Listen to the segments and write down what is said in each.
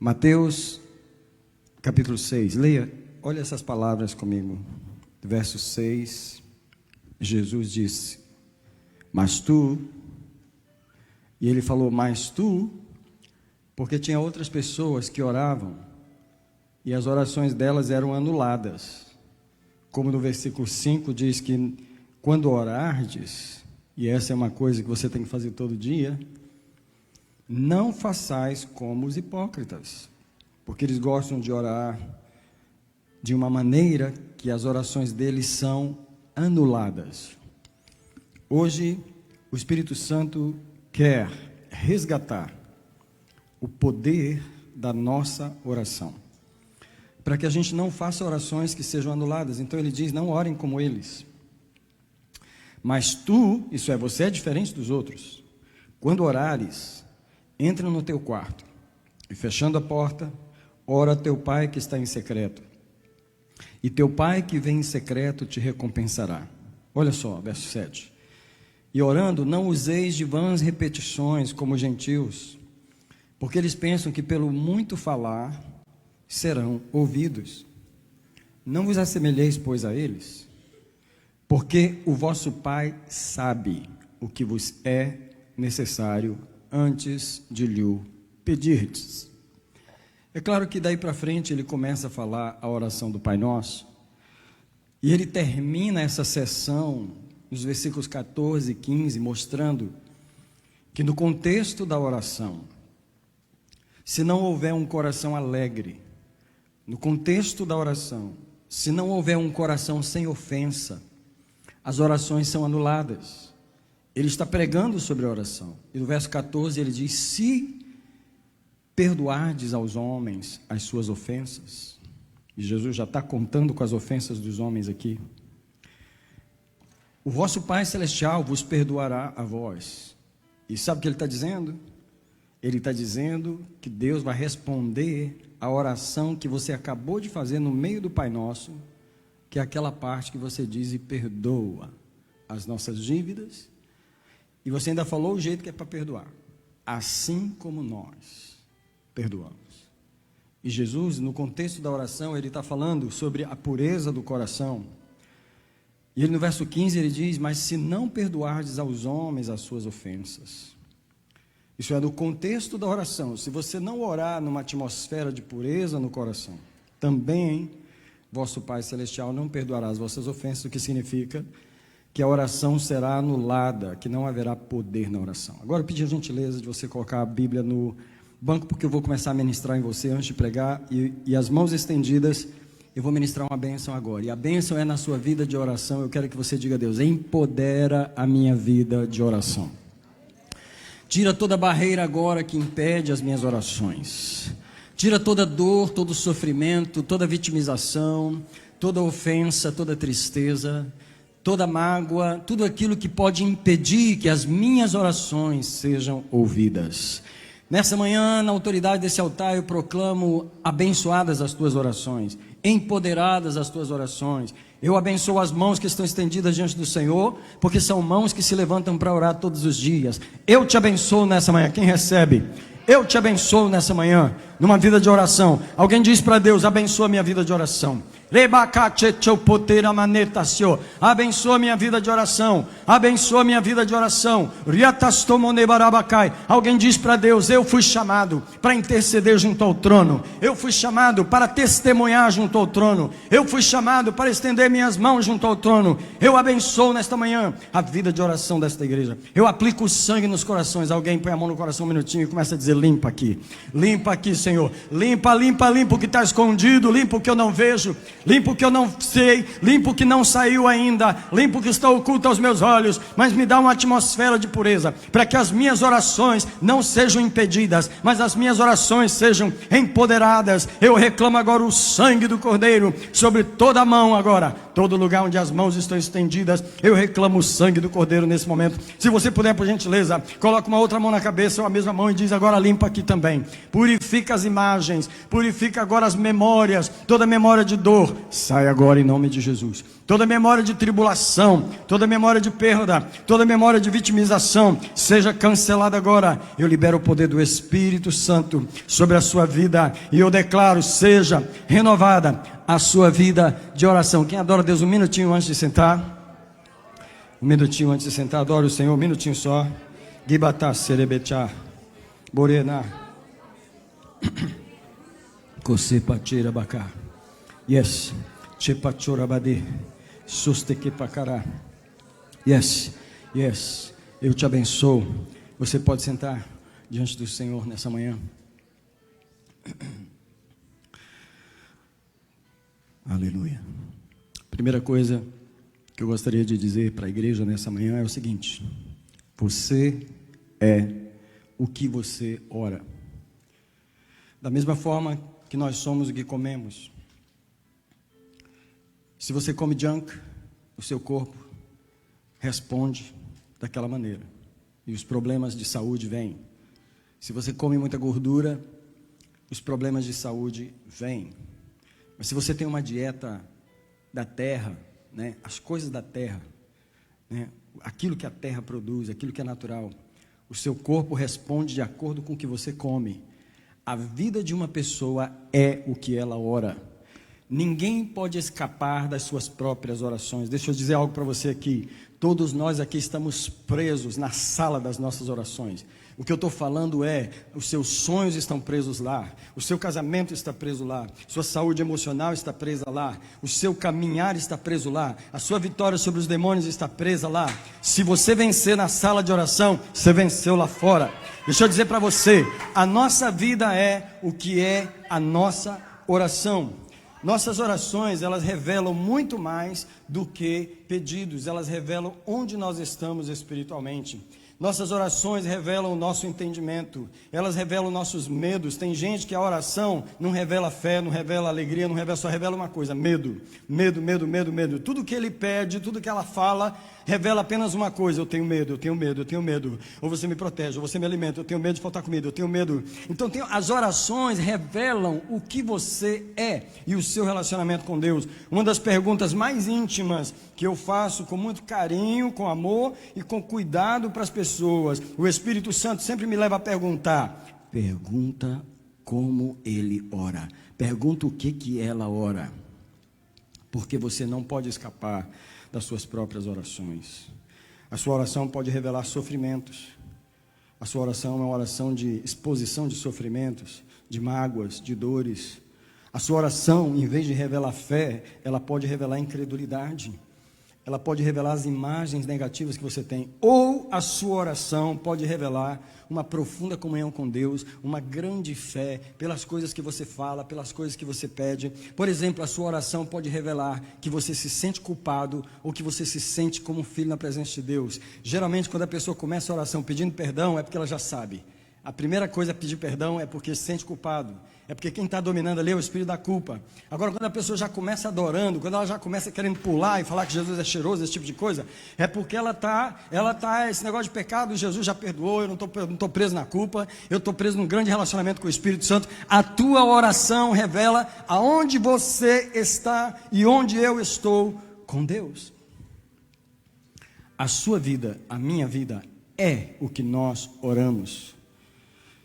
Mateus, capítulo 6, leia, olha essas palavras comigo. Verso 6, Jesus disse, mas tu, e ele falou, mas tu, porque tinha outras pessoas que oravam, e as orações delas eram anuladas, como no versículo 5 diz que, quando orardes, e essa é uma coisa que você tem que fazer todo dia, não façais como os hipócritas, porque eles gostam de orar de uma maneira que as orações deles são anuladas. Hoje, o Espírito Santo quer resgatar o poder da nossa oração, para que a gente não faça orações que sejam anuladas. Então ele diz, não orem como eles. Mas tu, isso é, você é diferente dos outros. Quando orares, entra no teu quarto e fechando a porta, ora a teu pai que está em secreto. E teu pai que vem em secreto te recompensará. Olha só, verso 7. E orando, não useis de vãs repetições como os gentios, porque eles pensam que pelo muito falar serão ouvidos. Não vos assemelheis, pois, a eles, porque o vosso Pai sabe o que vos é necessário antes de lhe pedirdes. É claro que daí para frente ele começa a falar a oração do Pai Nosso, e ele termina essa sessão nos versículos 14 e 15, mostrando que no contexto da oração, se não houver um coração alegre, no contexto da oração, se não houver um coração sem ofensa, as orações são anuladas. Ele está pregando sobre a oração. E no verso 14 ele diz, se perdoardes aos homens as suas ofensas, e Jesus já está contando com as ofensas dos homens aqui, o vosso Pai Celestial vos perdoará a vós. E sabe o que ele está dizendo? Ele está dizendo que Deus vai responder a oração que você acabou de fazer no meio do Pai Nosso, que é aquela parte que você diz e perdoa as nossas dívidas, e você ainda falou o jeito que é para perdoar, assim como nós perdoamos. E Jesus, no contexto da oração, ele está falando sobre a pureza do coração, e ele no verso 15 ele diz, mas se não perdoardes aos homens as suas ofensas, isso é no contexto da oração, se você não orar numa atmosfera de pureza no coração, também vosso Pai Celestial não perdoará as vossas ofensas, o que significa que a oração será anulada, que não haverá poder na oração. Agora eu pedi a gentileza de você colocar a Bíblia no banco, porque eu vou começar a ministrar em você antes de pregar, e as mãos estendidas, eu vou ministrar uma bênção agora, e a bênção é na sua vida de oração. Eu quero que você diga a Deus, empodera a minha vida de oração. Tira toda barreira agora que impede as minhas orações. Tira toda dor, todo sofrimento, toda vitimização, toda ofensa, toda tristeza, toda mágoa, tudo aquilo que pode impedir que as minhas orações sejam ouvidas. Nessa manhã, na autoridade desse altar, eu proclamo abençoadas as tuas orações, empoderadas as tuas orações. Eu abençoo as mãos que estão estendidas diante do Senhor, porque são mãos que se levantam para orar todos os dias. Eu te abençoo nessa manhã. Quem recebe? Eu te abençoo nessa manhã, numa vida de oração. Alguém diz para Deus, abençoa minha vida de oração. Abençoa minha vida de oração. Abençoa minha vida de oração. Alguém diz para Deus, eu fui chamado para interceder junto ao trono. Eu fui chamado para testemunhar junto ao trono. Eu fui chamado para estender minhas mãos junto ao trono. Eu abençoo nesta manhã a vida de oração desta igreja. Eu aplico o sangue nos corações. Alguém põe a mão no coração um minutinho e começa a dizer, limpa aqui, Senhor, limpa o que está escondido, limpa o que eu não vejo, limpa o que eu não sei, limpa o que não saiu ainda, limpa o que está oculto aos meus olhos, mas me dá uma atmosfera de pureza, para que as minhas orações não sejam impedidas, mas as minhas orações sejam empoderadas. Eu reclamo agora o sangue do Cordeiro sobre toda a mão agora, todo lugar onde as mãos estão estendidas, eu reclamo o sangue do Cordeiro nesse momento. Se você puder, por gentileza, coloca uma outra mão na cabeça ou a mesma mão e diz: agora limpa aqui também. Purifica as imagens, purifica agora as memórias, toda memória de dor, sai agora em nome de Jesus. Toda memória de tribulação, toda memória de perda, toda memória de vitimização, seja cancelada agora. Eu libero o poder do Espírito Santo sobre a sua vida e eu declaro: seja renovada a sua vida de oração. Quem adora Deus, um minutinho antes de sentar. Um minutinho antes de sentar, adora o Senhor, um minutinho só. Gibatá serebetá, borena, kosepatira bacá. Yes, chepachorabade. Yes, yes, eu te abençoo. Você pode sentar diante do Senhor nessa manhã. Aleluia. Primeira coisa que eu gostaria de dizer para a igreja nessa manhã é o seguinte: você é o que você ora. Da mesma forma que nós somos o que comemos. Se você come junk, o seu corpo responde daquela maneira. E os problemas de saúde vêm. Se você come muita gordura, os problemas de saúde vêm. Mas se você tem uma dieta da terra, né, as coisas da terra, né, aquilo que a terra produz, aquilo que é natural, o seu corpo responde de acordo com o que você come. A vida de uma pessoa é o que ela ora. Ninguém pode escapar das suas próprias orações. Deixa eu dizer algo para você aqui. Todos nós aqui estamos presos na sala das nossas orações. O que eu estou falando é, os seus sonhos estão presos lá, o seu casamento está preso lá, sua saúde emocional está presa lá, o seu caminhar está preso lá, a sua vitória sobre os demônios está presa lá. Se você vencer na sala de oração, você venceu lá fora. Deixa eu dizer para você, a nossa vida é o que é a nossa oração. Nossas orações, elas revelam muito mais do que pedidos, elas revelam onde nós estamos espiritualmente. Nossas orações revelam o nosso entendimento, elas revelam nossos medos. Tem gente que a oração não revela fé, não revela alegria, não revela, só revela uma coisa: medo, medo, medo, medo, medo. Tudo que ele pede, tudo que ela fala, revela apenas uma coisa: eu tenho medo, eu tenho medo, eu tenho medo. Ou você me protege, ou você me alimenta, eu tenho medo de faltar comida, eu tenho medo. Então as orações revelam o que você é e o seu relacionamento com Deus. Uma das perguntas mais íntimas que eu faço com muito carinho, com amor e com cuidado para as pessoas, o Espírito Santo sempre me leva a perguntar: pergunta como ele ora, pergunta o que ela ora, porque você não pode escapar das suas próprias orações. A sua oração pode revelar sofrimentos, a sua oração é uma oração de exposição de sofrimentos, de mágoas, de dores. A sua oração, em vez de revelar fé, ela pode revelar incredulidade. Ela pode revelar as imagens negativas que você tem. Ou a sua oração pode revelar uma profunda comunhão com Deus, uma grande fé pelas coisas que você fala, pelas coisas que você pede. Por exemplo, a sua oração pode revelar que você se sente culpado ou que você se sente como um filho na presença de Deus. Geralmente, quando a pessoa começa a oração pedindo perdão, é porque ela já sabe. A primeira coisa a pedir perdão é porque se sente culpado. É porque quem está dominando ali é o espírito da culpa. Agora, quando a pessoa já começa adorando, quando ela já começa querendo pular e falar que Jesus é cheiroso, esse tipo de coisa, é porque ela tá esse negócio de pecado, Jesus já perdoou, eu não estou preso na culpa, eu estou preso num grande relacionamento com o Espírito Santo. A tua oração revela aonde você está e onde eu estou com Deus. A sua vida, a minha vida, é o que nós oramos.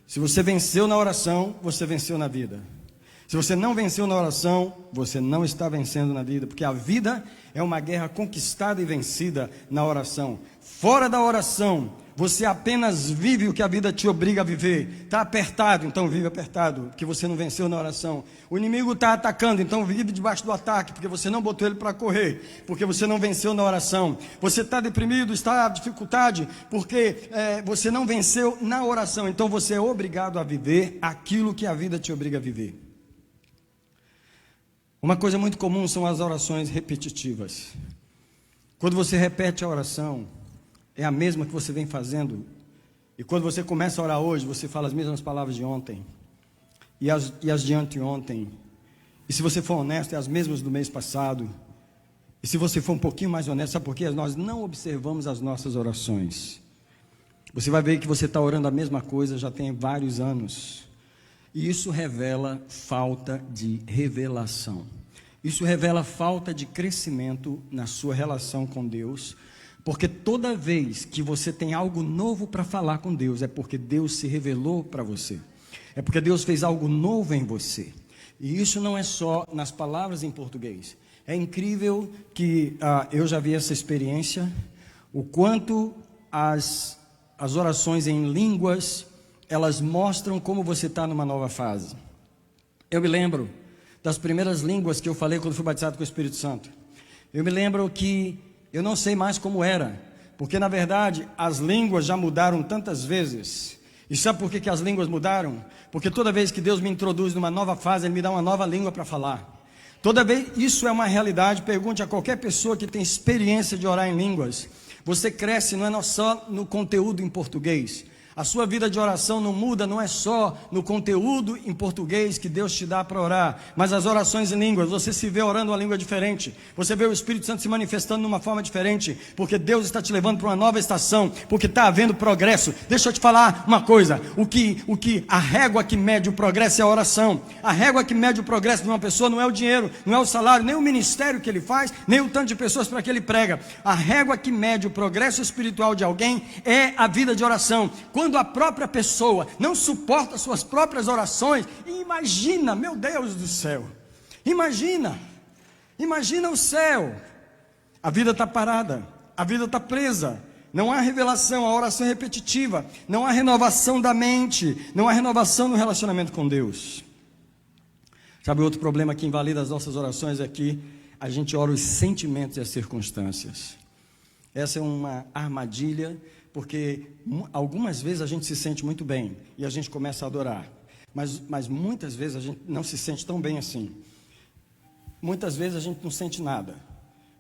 Se você venceu na oração, você venceu na vida. Se você não venceu na oração, você não está vencendo na vida, porque a vida é uma guerra conquistada e vencida na oração. Fora da oração, você apenas vive o que a vida te obriga a viver. Está apertado, então vive apertado, porque você não venceu na oração. O inimigo está atacando, então vive debaixo do ataque, porque você não botou ele para correr, porque você não venceu na oração. Você está deprimido, está em dificuldade, porque você não venceu na oração. Então você é obrigado a viver aquilo que a vida te obriga a viver. Uma coisa muito comum são as orações repetitivas. Quando você repete a oração, é a mesma que você vem fazendo. E quando você começa a orar hoje, você fala as mesmas palavras de ontem. E as de anteontem. E se você for honesto, é as mesmas do mês passado. E se você for um pouquinho mais honesto, sabe por quê? Nós não observamos as nossas orações. Você vai ver que você está orando a mesma coisa já tem vários anos. E isso revela falta de revelação. Isso revela falta de crescimento na sua relação com Deus. Porque toda vez que você tem algo novo para falar com Deus, é porque Deus se revelou para você. É porque Deus fez algo novo em você. E isso não é só nas palavras em português. É incrível que eu já vi essa experiência, o quanto as orações em línguas, elas mostram como você está numa nova fase. Eu me lembro das primeiras línguas que eu falei quando fui batizado com o Espírito Santo. Eu me lembro que eu não sei mais como era, porque na verdade as línguas já mudaram tantas vezes. E sabe por que as línguas mudaram? Porque toda vez que Deus me introduz numa nova fase, Ele me dá uma nova língua para falar. Toda vez, isso é uma realidade. Pergunte a qualquer pessoa que tem experiência de orar em línguas. Você cresce não é só no conteúdo em português. A sua vida de oração não muda, não é só no conteúdo em português que Deus te dá para orar, mas as orações em línguas, você se vê orando uma língua diferente, você vê o Espírito Santo se manifestando de uma forma diferente, porque Deus está te levando para uma nova estação, porque está havendo progresso. Deixa eu te falar uma coisa, a régua que mede o progresso é a oração. A régua que mede o progresso de uma pessoa não é o dinheiro, não é o salário, nem o ministério que ele faz, nem o tanto de pessoas para que ele prega. A régua que mede o progresso espiritual de alguém é a vida de oração. Quando a própria pessoa não suporta suas próprias orações, imagina, meu Deus do céu, imagina o céu, a vida está parada, a vida está presa, não há revelação, a oração é repetitiva, não há renovação da mente, não há renovação no relacionamento com Deus. Sabe outro problema que invalida as nossas orações é que a gente ora os sentimentos e as circunstâncias. Essa é uma armadilha, porque algumas vezes a gente se sente muito bem e a gente começa a adorar, mas muitas vezes a gente não se sente tão bem assim. Muitas vezes a gente não sente nada,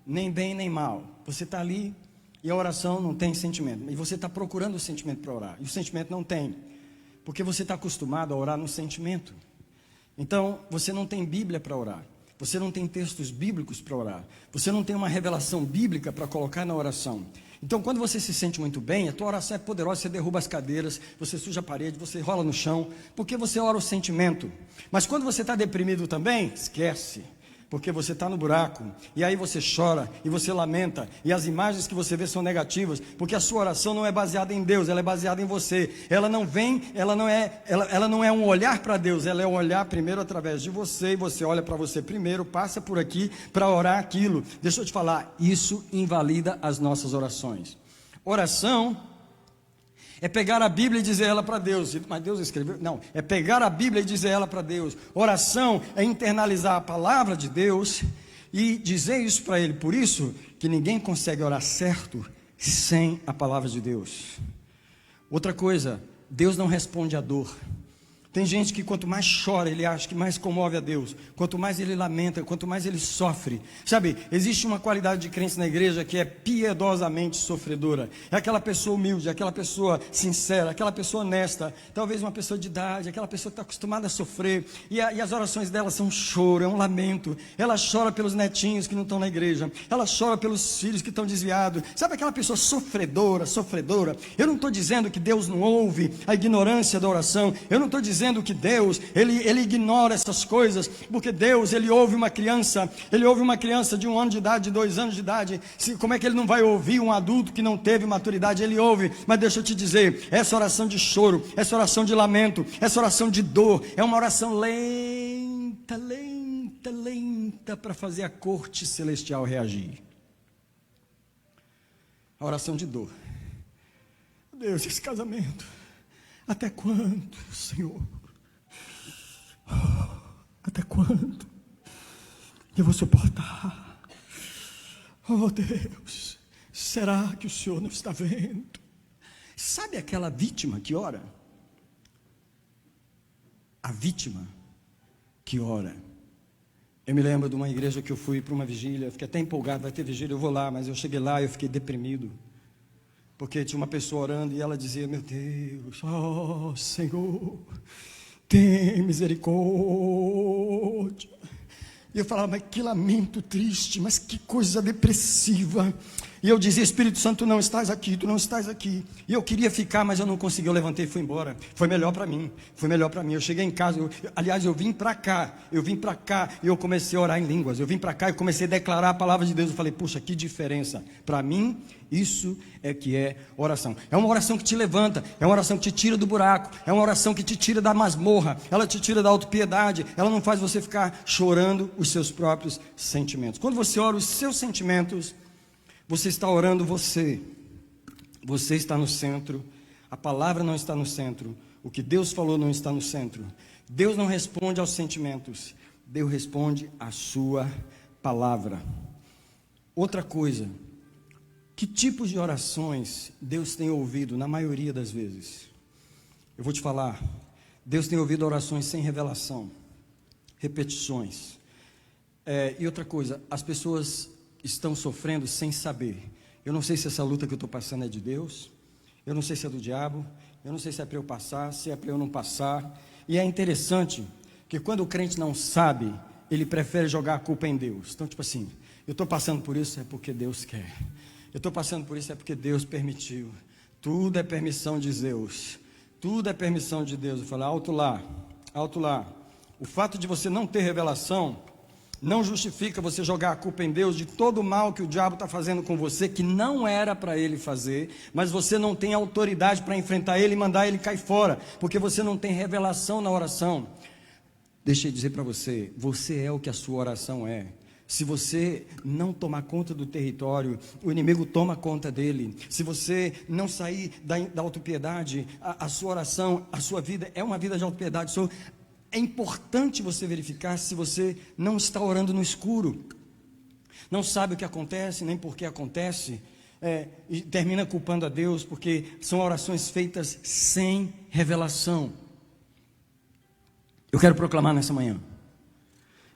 nem bem nem mal. Você está ali e a oração não tem sentimento, e você está procurando o sentimento para orar, e o sentimento não tem, porque você está acostumado a orar no sentimento. Então você não tem Bíblia para orar, você não tem textos bíblicos para orar, você não tem uma revelação bíblica para colocar na oração. Então quando você se sente muito bem, a tua oração é poderosa, você derruba as cadeiras, você suja a parede, você rola no chão, porque você ora o sentimento. Mas quando você está deprimido também, esquece, porque você está no buraco, e aí você chora, e você lamenta, e as imagens que você vê são negativas, porque a sua oração não é baseada em Deus, ela é baseada em você. Ela não é um olhar para Deus, ela é um olhar primeiro através de você, e você olha para você primeiro, passa por aqui para orar aquilo. Deixa eu te falar, isso invalida as nossas orações. Oração é pegar a Bíblia e dizer ela para Deus. Mas Deus escreveu? Não, é pegar a Bíblia e dizer ela para Deus. Oração é internalizar a palavra de Deus e dizer isso para Ele. Por isso que ninguém consegue orar certo sem a palavra de Deus. Outra coisa, Deus não responde à dor. Tem gente que quanto mais chora, ele acha que mais comove a Deus. Quanto mais ele lamenta, quanto mais ele sofre. Sabe, existe uma qualidade de crença na igreja que é piedosamente sofredora. É aquela pessoa humilde, aquela pessoa sincera, aquela pessoa honesta. Talvez uma pessoa de idade, aquela pessoa que está acostumada a sofrer. E as orações dela são um choro, é um lamento. Ela chora pelos netinhos que não estão na igreja. Ela chora pelos filhos que estão desviados. Sabe aquela pessoa sofredora? Eu não estou dizendo que Deus não ouve a ignorância da oração. Eu não estou dizendo que Deus, ele ignora essas coisas, porque Deus, ele ouve uma criança de 1 ano de idade, de 2 anos de idade. Como é que ele não vai ouvir um adulto que não teve maturidade? Ele ouve. Mas deixa eu te dizer, essa oração de choro, essa oração de lamento, essa oração de dor, é uma oração lenta para fazer a corte celestial reagir. A oração de dor. Deus, esse casamento, até quando, Senhor? Até quando eu vou suportar? Oh Deus, será que o Senhor não está vendo? Sabe aquela vítima que ora? A vítima que ora. Eu me lembro de uma igreja que eu fui para uma vigília, fiquei até empolgado, vai ter vigília, eu vou lá, mas eu cheguei lá e eu fiquei deprimido. Porque tinha uma pessoa orando e ela dizia, meu Deus, oh Senhor, tem misericórdia. E eu falava, mas que lamento triste, mas que coisa depressiva. E eu dizia, Espírito Santo, tu não estás aqui, tu não estás aqui. E eu queria ficar, mas eu não consegui, eu levantei e fui embora. Foi melhor para mim, foi melhor para mim. Eu cheguei em casa, eu vim para cá, e eu comecei a orar em línguas. Eu vim para cá e comecei a declarar a palavra de Deus. Eu falei, puxa, que diferença. Para mim, isso é que é oração. É uma oração que te levanta, é uma oração que te tira do buraco, é uma oração que te tira da masmorra, ela te tira da autopiedade, ela não faz você ficar chorando os seus próprios sentimentos. Quando você ora os seus sentimentos, você está orando você está no centro, a palavra não está no centro, o que Deus falou não está no centro. Deus não responde aos sentimentos, Deus responde à sua palavra. Outra coisa, que tipos de orações Deus tem ouvido na maioria das vezes? Eu vou te falar, Deus tem ouvido orações sem revelação, repetições. E outra coisa, as pessoas estão sofrendo sem saber. Eu não sei se essa luta que eu estou passando é de Deus, eu não sei se é do diabo, eu não sei se é para eu passar, se é para eu não passar. E é interessante que quando o crente não sabe, ele prefere jogar a culpa em Deus. Então, tipo assim, eu estou passando por isso, é porque Deus quer. Eu estou passando por isso, é porque Deus permitiu. Tudo é permissão de Deus. Tudo é permissão de Deus. Eu falo, alto lá, alto lá. O fato de você não ter revelação não justifica você jogar a culpa em Deus de todo o mal que o diabo está fazendo com você, que não era para ele fazer, mas você não tem autoridade para enfrentar ele e mandar ele cair fora, porque você não tem revelação na oração. Deixa eu dizer para você, você é o que a sua oração é. Se você não tomar conta do território, o inimigo toma conta dele. Se você não sair da autopiedade, a sua oração, a sua vida é uma vida de autopiedade. É importante você verificar se você não está orando no escuro, não sabe o que acontece, nem por que acontece, e termina culpando a Deus, porque são orações feitas sem revelação. Eu quero proclamar nessa manhã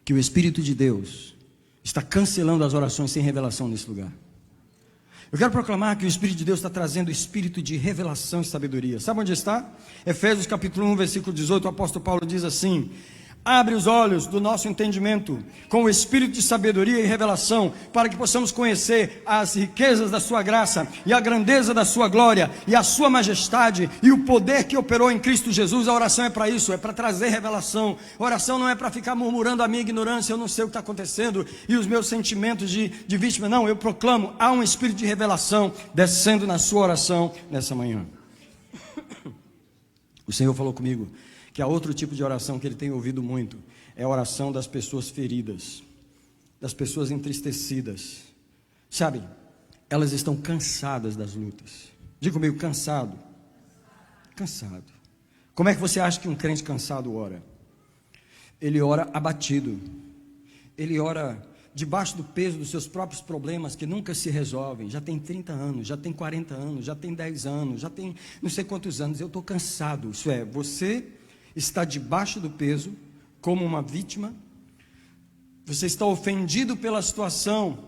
que o Espírito de Deus está cancelando as orações sem revelação nesse lugar. Eu quero proclamar que o Espírito de Deus está trazendo o espírito de revelação e sabedoria. Sabe onde está? Efésios capítulo 1, versículo 18, o apóstolo Paulo diz assim: abre os olhos do nosso entendimento com o espírito de sabedoria e revelação, para que possamos conhecer as riquezas da sua graça e a grandeza da sua glória e a sua majestade e o poder que operou em Cristo Jesus. A oração é para isso, é para trazer revelação. A oração não é para ficar murmurando a minha ignorância, eu não sei o que está acontecendo e os meus sentimentos de vítima. Não, eu proclamo, há um espírito de revelação descendo na sua oração nessa manhã. O Senhor falou comigo que há outro tipo de oração que Ele tem ouvido muito, é a oração das pessoas feridas, das pessoas entristecidas. Sabe, elas estão cansadas das lutas. Diga comigo, cansado. Cansado. Como é que você acha que um crente cansado ora? Ele ora abatido. Ele ora debaixo do peso dos seus próprios problemas que nunca se resolvem. Já tem 30 anos, já tem 40 anos, já tem 10 anos, já tem não sei quantos anos. Eu estou cansado. Isso é, você está debaixo do peso, como uma vítima, você está ofendido pela situação,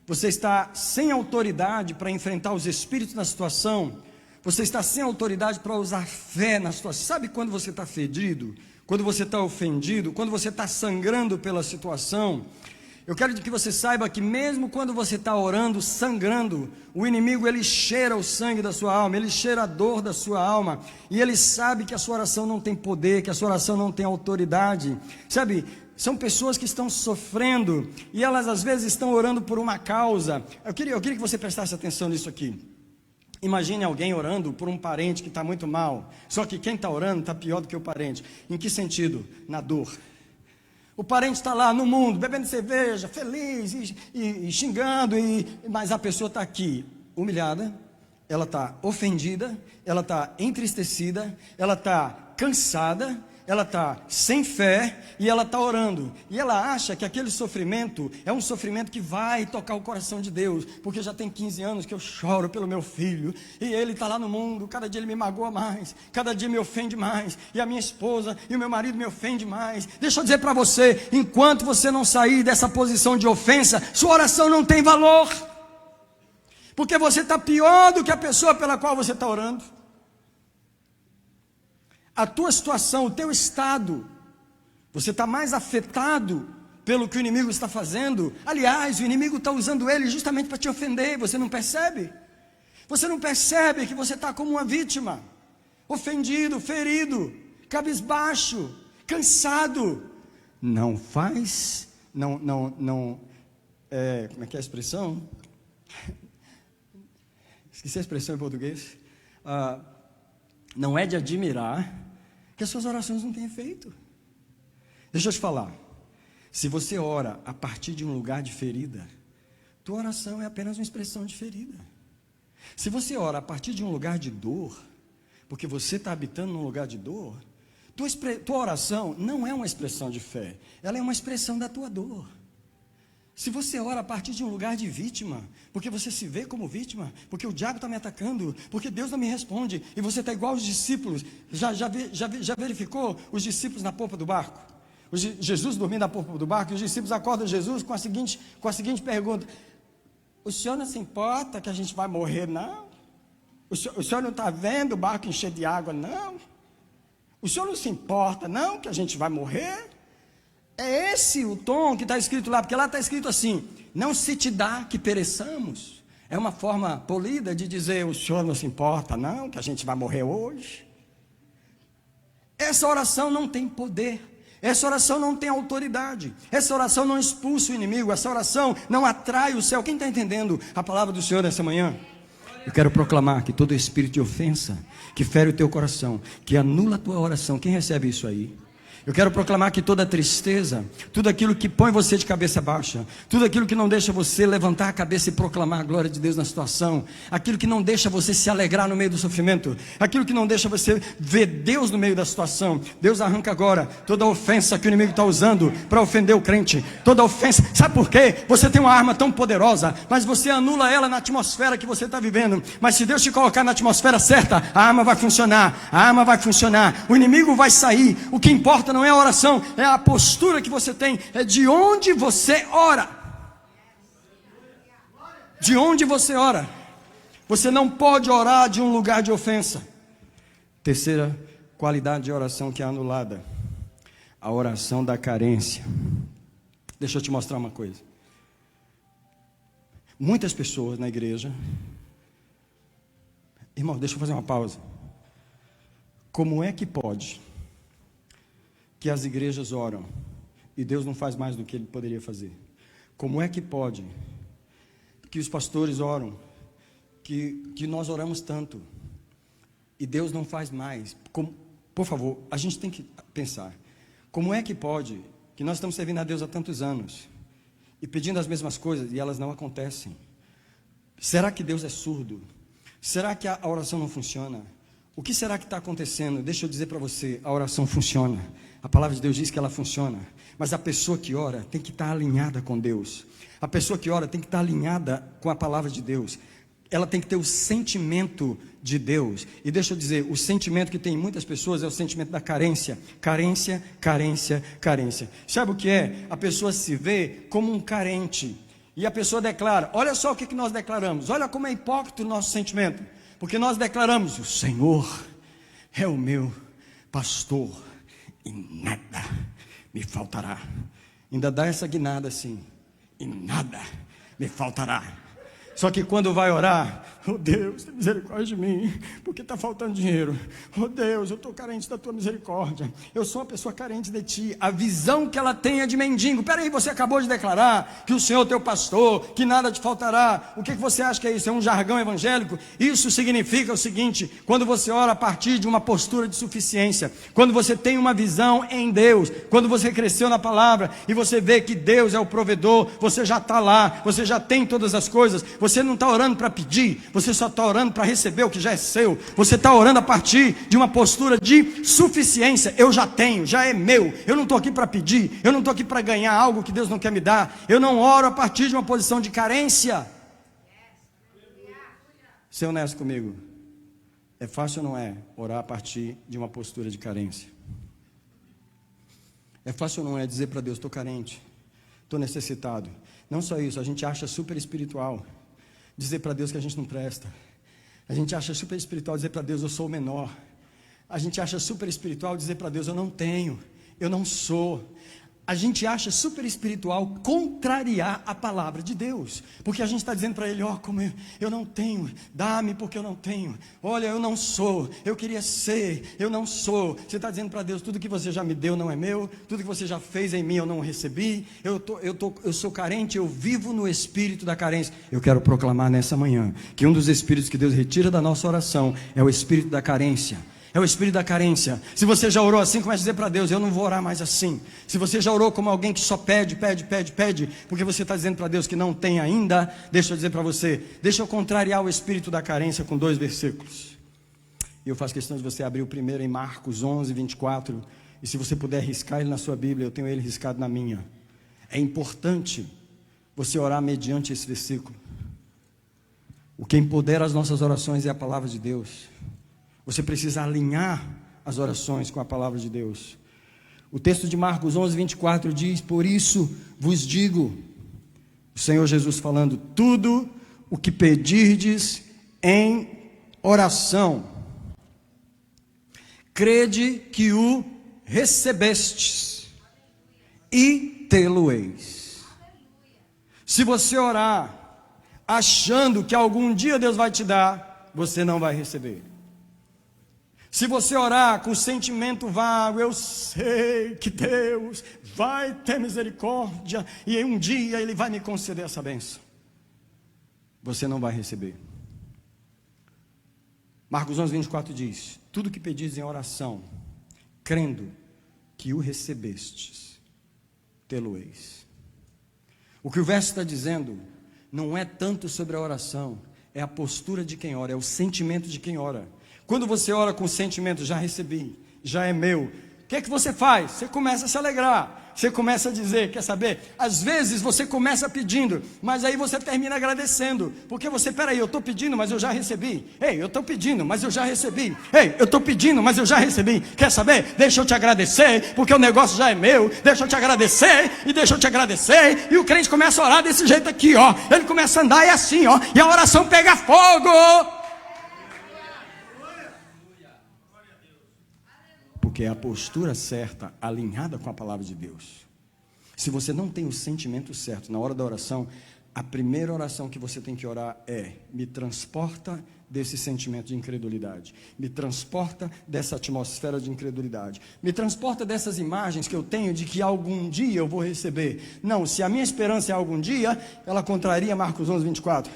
você está sem autoridade para enfrentar os espíritos na situação, você está sem autoridade para usar fé na situação. Sabe quando você está ferido, quando você está ofendido, quando você está sangrando pela situação? Eu quero que você saiba que mesmo quando você está orando, sangrando, o inimigo ele cheira o sangue da sua alma, ele cheira a dor da sua alma, e ele sabe que a sua oração não tem poder, que a sua oração não tem autoridade. Sabe, são pessoas que estão sofrendo, e elas às vezes estão orando por uma causa. Eu queria que você prestasse atenção nisso aqui. Imagine alguém orando por um parente que está muito mal, só que quem está orando está pior do que o parente. Em que sentido? Na dor. O parente está lá no mundo, bebendo cerveja, feliz e xingando, mas a pessoa está aqui, humilhada, ela está ofendida, ela está entristecida, ela está cansada, ela está sem fé e ela está orando. E ela acha que aquele sofrimento é um sofrimento que vai tocar o coração de Deus, porque já tem 15 anos que eu choro pelo meu filho, e ele está lá no mundo, cada dia ele me magoa mais, cada dia me ofende mais, e a minha esposa e o meu marido me ofendem mais. Deixa eu dizer para você, enquanto você não sair dessa posição de ofensa, sua oração não tem valor, porque você está pior do que a pessoa pela qual você está orando. A tua situação, o teu estado, você está mais afetado pelo que o inimigo está fazendo. Aliás, o inimigo está usando ele justamente para te ofender. Você não percebe? Você não percebe que você está como uma vítima, ofendido, ferido, cabisbaixo, cansado. Não faz, como é que é a expressão? Esqueci a expressão em português. Não é de admirar que as suas orações não têm efeito. Deixa eu te falar. Se você ora a partir de um lugar de ferida, tua oração é apenas uma expressão de ferida. Se você ora a partir de um lugar de dor, porque você está habitando num lugar de dor, tua oração não é uma expressão de fé, ela é uma expressão da tua dor. Se você ora a partir de um lugar de vítima, porque você se vê como vítima, porque o diabo está me atacando, porque Deus não me responde, e você está igual aos discípulos, já verificou os discípulos na polpa do barco? Jesus dormindo na polpa do barco, e os discípulos acordam Jesus com a seguinte pergunta: o senhor não se importa que a gente vai morrer, não? O senhor não está vendo o barco encher de água, não? O senhor não se importa, não, que a gente vai morrer? É esse o tom que está escrito lá, porque lá está escrito assim: não se te dá que pereçamos. É uma forma polida de dizer: o senhor não se importa, não, que a gente vai morrer hoje. Essa oração não tem poder. Essa oração não tem autoridade. Essa oração não expulsa o inimigo. Essa oração não atrai o céu. Quem está entendendo a palavra do Senhor nessa manhã? Eu quero proclamar que todo espírito de ofensa que fere o teu coração, que anula a tua oração, quem recebe isso aí? Eu quero proclamar que toda tristeza, tudo aquilo que põe você de cabeça baixa, tudo aquilo que não deixa você levantar a cabeça e proclamar a glória de Deus na situação, aquilo que não deixa você se alegrar no meio do sofrimento, aquilo que não deixa você ver Deus no meio da situação, Deus arranca agora toda ofensa que o inimigo está usando para ofender o crente, toda ofensa. Sabe por quê? Você tem uma arma tão poderosa, mas você anula ela na atmosfera que você está vivendo. Mas se Deus te colocar na atmosfera certa, a arma vai funcionar, a arma vai funcionar, o inimigo vai sair. O que importa não é a oração, é a postura que você tem, é de onde você ora. De onde você ora. Você não pode orar de um lugar de ofensa. Terceira qualidade de oração que é anulada: a oração da carência. Deixa eu te mostrar uma coisa. Muitas pessoas na igreja, irmão, deixa eu fazer uma pausa. Como é que pode que as igrejas oram e Deus não faz mais do que Ele poderia fazer? Como é que pode que os pastores oram, que nós oramos tanto e Deus não faz mais? Por favor, a gente tem que pensar. Como é que pode que nós estamos servindo a Deus há tantos anos e pedindo as mesmas coisas e elas não acontecem? Será que Deus é surdo? Será que a oração não funciona? O que será que está acontecendo? Deixa eu dizer para você, a oração funciona. A palavra de Deus diz que ela funciona. Mas a pessoa que ora tem que estar alinhada com Deus. A pessoa que ora tem que estar alinhada com a palavra de Deus. Ela tem que ter o sentimento de Deus. E deixa eu dizer, o sentimento que tem em muitas pessoas é o sentimento da carência. Carência, carência, carência. Sabe o que é? A pessoa se vê como um carente. E a pessoa declara, olha só o que nós declaramos. Olha como é hipócrita o nosso sentimento. Porque nós declaramos: o Senhor é o meu pastor e nada me faltará. Ainda dá essa guinada assim: e nada me faltará. Só que quando vai orar, oh Deus, tem misericórdia de mim, porque está faltando dinheiro. Oh Deus, eu estou carente da tua misericórdia. Eu sou uma pessoa carente de ti. A visão que ela tem é de mendigo. Peraí, você acabou de declarar que o Senhor é teu pastor, que nada te faltará. O que você acha que é isso? É um jargão evangélico? Isso significa o seguinte: quando você ora a partir de uma postura de suficiência, quando você tem uma visão em Deus, quando você cresceu na palavra e você vê que Deus é o provedor, você já está lá, você já tem todas as coisas. Você não está orando para pedir, você só está orando para receber o que já é seu. Você está orando a partir de uma postura de suficiência. Eu já tenho, já é meu. Eu não estou aqui para pedir, eu não estou aqui para ganhar algo que Deus não quer me dar. Eu não oro a partir de uma posição de carência. Ser honesto comigo, é fácil ou não é orar a partir de uma postura de carência? É fácil ou não é dizer para Deus: estou carente, estou necessitado? Não só isso, a gente acha super espiritual dizer para Deus que a gente não presta. A gente acha super espiritual dizer para Deus: eu sou o menor. A gente acha super espiritual dizer para Deus: eu não tenho, eu não sou. a gente acha super espiritual contrariar a palavra de Deus, porque a gente está dizendo para ele, como eu não tenho, dá-me porque eu não tenho, olha, eu não sou, eu queria ser, eu não sou. Você está dizendo para Deus, tudo que você já me deu não é meu, tudo que você já fez em mim eu não recebi, eu sou carente, eu vivo no espírito da carência. Eu quero proclamar nessa manhã, que um dos espíritos que Deus retira da nossa oração, é o espírito da carência. É o espírito da carência. Se você já orou assim, comece a dizer para Deus, eu não vou orar mais assim. Se você já orou como alguém que só pede, porque você está dizendo para Deus que não tem ainda, deixa eu dizer para você, deixa eu contrariar o espírito da carência com 2 versículos. E eu faço questão de você abrir o primeiro em Marcos 11, 24. E se você puder riscar ele na sua Bíblia, eu tenho ele riscado na minha. É importante você orar mediante esse versículo. O que empodera as nossas orações é a palavra de Deus. Você precisa alinhar as orações com a palavra de Deus. O texto de Marcos 11, 24 diz, por isso vos digo, o Senhor Jesus falando, tudo o que pedirdes em oração, crede que o recebestes e tê-lo-eis. Se você orar achando que algum dia Deus vai te dar, você não vai receber. Se você orar com sentimento vago, eu sei que Deus vai ter misericórdia e um dia Ele vai me conceder essa bênção, você não vai receber. Marcos 11, 24 diz, tudo que pedis em oração, crendo que o recebestes, tê-lo-eis. O que o verso está dizendo, não é tanto sobre a oração, é a postura de quem ora, é o sentimento de quem ora. Quando você ora com o sentimento, já recebi, já é meu, o que é que você faz? Você começa a se alegrar, você começa a dizer, quer saber? Às vezes você começa pedindo, mas aí você termina agradecendo, porque você, peraí, eu estou pedindo, mas eu já recebi. Ei, eu estou pedindo, mas eu já recebi. Ei, eu estou pedindo, mas eu já recebi. Quer saber? Deixa eu te agradecer, porque o negócio já é meu. Deixa eu te agradecer, e deixa eu te agradecer. E o crente começa a orar desse jeito aqui, ele começa a andar e assim, e a oração pega fogo. Porque é a postura certa, alinhada com a palavra de Deus. Se você não tem o sentimento certo na hora da oração, a primeira oração que você tem que orar é: me transporta desse sentimento de incredulidade, me transporta dessa atmosfera de incredulidade, me transporta dessas imagens que eu tenho de que algum dia eu vou receber. Não, se a minha esperança é algum dia, ela contraria Marcos 11, 24.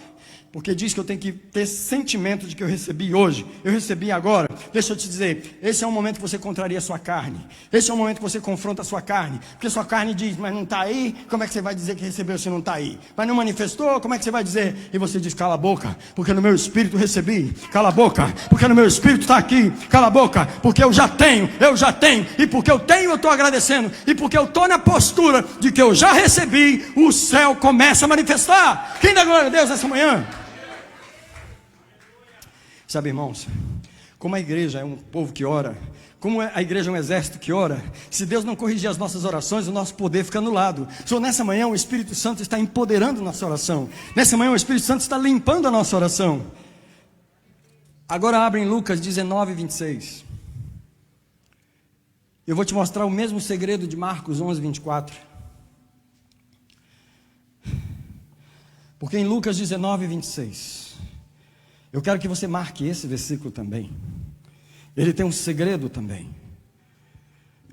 Porque diz que eu tenho que ter sentimento de que eu recebi hoje, eu recebi agora. Deixa eu te dizer, esse é um momento que você contraria a sua carne. Esse é um momento que você confronta a sua carne. Porque sua carne diz, mas não está aí, como é que você vai dizer que recebeu se não está aí? Mas não manifestou, como é que você vai dizer? E você diz, cala a boca, porque no meu espírito recebi. Cala a boca, porque no meu espírito está aqui. Cala a boca, porque eu já tenho. E porque eu tenho, eu estou agradecendo. E porque eu estou na postura de que eu já recebi, o céu começa a manifestar. Quem dá glória a Deus essa manhã? Sabe, irmãos, como a igreja é um povo que ora, como a igreja é um exército que ora, se Deus não corrigir as nossas orações, o nosso poder fica anulado. Nessa manhã o Espírito Santo está empoderando nossa oração. Nessa manhã o Espírito Santo está limpando a nossa oração. Agora abre em Lucas 19, 26. Eu vou te mostrar o mesmo segredo de Marcos 11, 24. Porque em Lucas 19, 26... eu quero que você marque esse versículo também. Ele tem um segredo também.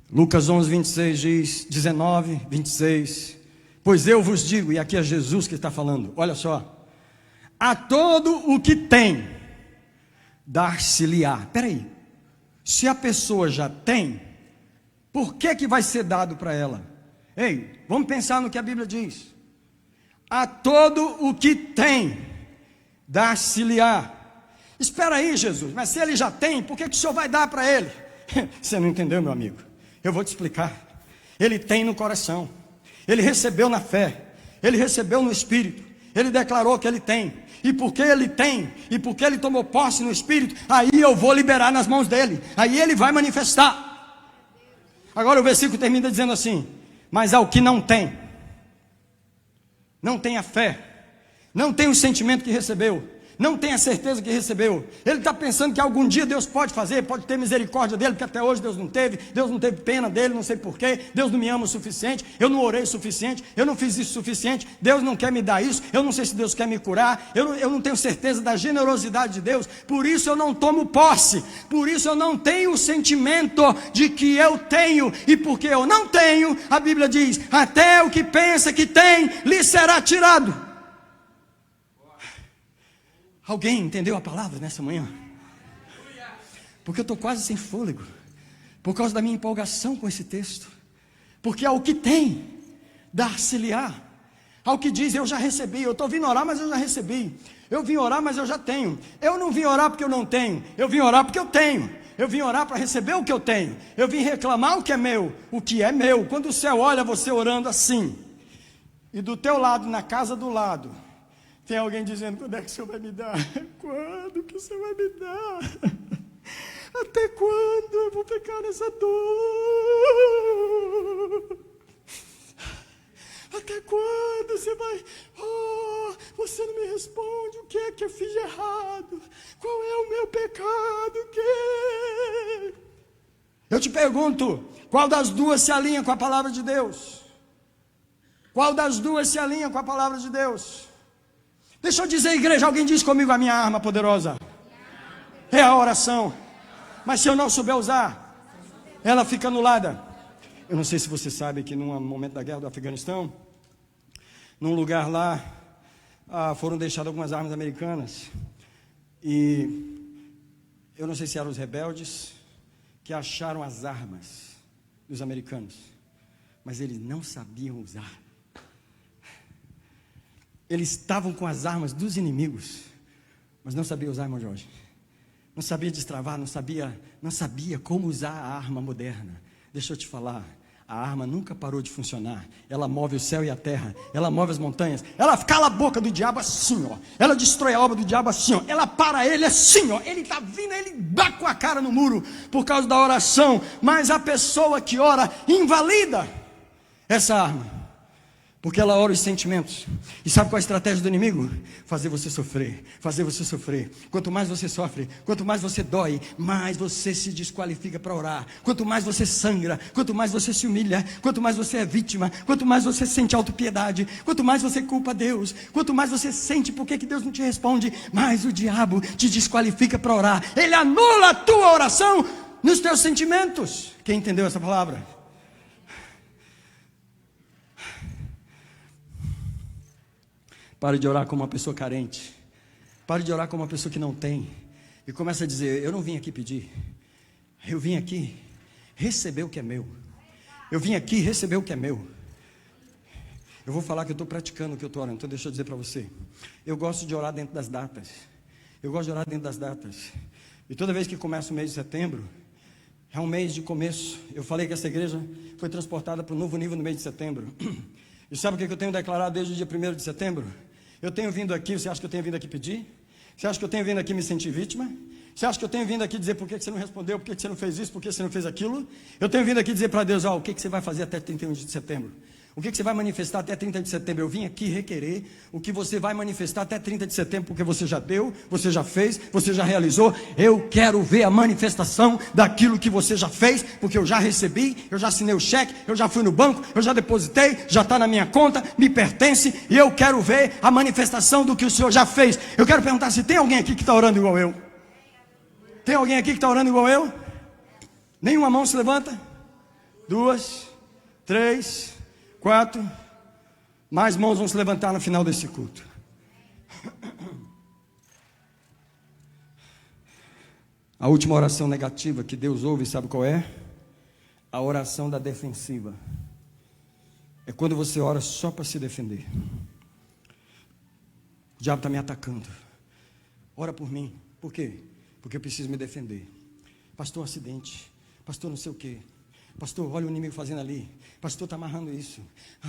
Lucas 11, 26 diz, 19, 26. Pois eu vos digo, e aqui é Jesus que está falando, olha só. A todo o que tem, dar-se-lhe-á. Peraí, se a pessoa já tem, por que vai ser dado para ela? Ei, vamos pensar no que a Bíblia diz. A todo o que tem, dar-se-lhe-á. Espera aí, Jesus, mas se ele já tem, por que o Senhor vai dar para ele? Você não entendeu, meu amigo? Eu vou te explicar. Ele tem no coração, ele recebeu na fé, ele recebeu no Espírito, ele declarou que ele tem. E porque ele tem, e porque ele tomou posse no Espírito, aí eu vou liberar nas mãos dele, aí ele vai manifestar. Agora o versículo termina dizendo assim: mas ao que não tem a fé, não tem o sentimento que recebeu, não tem a certeza que recebeu. Ele está pensando que algum dia Deus pode fazer, pode ter misericórdia dele, porque até hoje Deus não teve pena dele, não sei porquê, Deus não me ama o suficiente, eu não orei o suficiente, eu não fiz isso o suficiente, Deus não quer me dar isso, eu não sei se Deus quer me curar, eu não tenho certeza da generosidade de Deus, por isso eu não tomo posse, por isso eu não tenho o sentimento de que eu tenho, e porque eu não tenho, a Bíblia diz, até o que pensa que tem, lhe será tirado. Alguém entendeu a palavra nessa manhã? Porque eu estou quase sem fôlego, por causa da minha empolgação com esse texto, porque ao que tem, dar-se-lhe-á, ao que diz, eu já recebi, eu estou vindo orar, mas eu já recebi, eu vim orar, mas eu já tenho, eu não vim orar porque eu não tenho, eu vim orar porque eu tenho, eu vim orar para receber o que eu tenho, eu vim reclamar o que é meu, quando o céu olha você orando assim, e do teu lado, na casa do lado, tem alguém dizendo, quando é que o Senhor vai me dar? Quando que o Senhor vai me dar? Até quando eu vou ficar nessa dor? Até quando você vai? Oh, você não me responde, o que é que eu fiz de errado? Qual é o meu pecado? O que? Eu te pergunto, qual das duas se alinha com a palavra de Deus? Qual das duas se alinha com a palavra de Deus? Deixa eu dizer, igreja, alguém diz comigo, a minha arma poderosa é a oração, mas se eu não souber usar, ela fica anulada. Eu não sei se você sabe que num momento da guerra do Afeganistão, num lugar lá, foram deixadas algumas armas americanas, e eu não sei se eram os rebeldes que acharam as armas dos americanos, mas eles não sabiam usar. Eles estavam com as armas dos inimigos, mas não sabiam usar, irmão Jorge. Não sabia destravar, não sabia como usar a arma moderna. Deixa eu te falar, a arma nunca parou de funcionar. Ela move o céu e a terra, ela move as montanhas, ela cala a boca do diabo assim, ó. Ela destrói a obra do diabo assim, ó. Ela para ele assim, ó. Ele está vindo, ele dá com a cara no muro por causa da oração. Mas a pessoa que ora invalida essa arma, porque ela ora os sentimentos. E sabe qual é a estratégia do inimigo? Fazer você sofrer, fazer você sofrer. Quanto mais você sofre, quanto mais você dói, mais você se desqualifica para orar. Quanto mais você sangra, quanto mais você se humilha, quanto mais você é vítima, quanto mais você sente autopiedade, quanto mais você culpa Deus, quanto mais você sente por que Deus não te responde, mais o diabo te desqualifica para orar. Ele anula a tua oração nos teus sentimentos. Quem entendeu essa palavra? Pare de orar como uma pessoa carente. Pare de orar como uma pessoa que não tem. E começa a dizer, eu não vim aqui pedir. Eu vim aqui receber o que é meu. Eu vim aqui receber o que é meu. Eu vou falar que eu estou praticando o que eu estou orando. Então deixa eu dizer para você. Eu gosto de orar dentro das datas. Eu gosto de orar dentro das datas. E toda vez que começa o mês de setembro, é um mês de começo. Eu falei que essa igreja foi transportada para um novo nível no mês de setembro. E sabe o que eu tenho declarado desde o dia 1º de setembro? Eu tenho vindo aqui, você acha que eu tenho vindo aqui pedir? Você acha que eu tenho vindo aqui me sentir vítima? Você acha que eu tenho vindo aqui dizer por que você não respondeu, por que você não fez isso, por que você não fez aquilo? Eu tenho vindo aqui dizer para Deus, o que você vai fazer até 31 de setembro? O que você vai manifestar até 30 de setembro? Eu vim aqui requerer o que você vai manifestar até 30 de setembro, porque você já deu, você já fez, você já realizou. Eu quero ver a manifestação daquilo que você já fez, porque eu já recebi, eu já assinei o cheque, eu já fui no banco, eu já depositei, já está na minha conta, me pertence, e eu quero ver a manifestação do que o Senhor já fez. Eu quero perguntar se tem alguém aqui que está orando igual eu. Tem alguém aqui que está orando igual eu? Nenhuma mão se levanta? 2, 3, 4, mais mãos vão se levantar no final desse culto. A última oração negativa que Deus ouve, sabe qual é? A oração da defensiva. É quando você ora só para se defender. O diabo está me atacando. Ora por mim. Por quê? Porque eu preciso me defender. Pastor, acidente. Pastor, não sei o quê. Pastor, olha o inimigo fazendo ali. Pastor, está amarrando isso.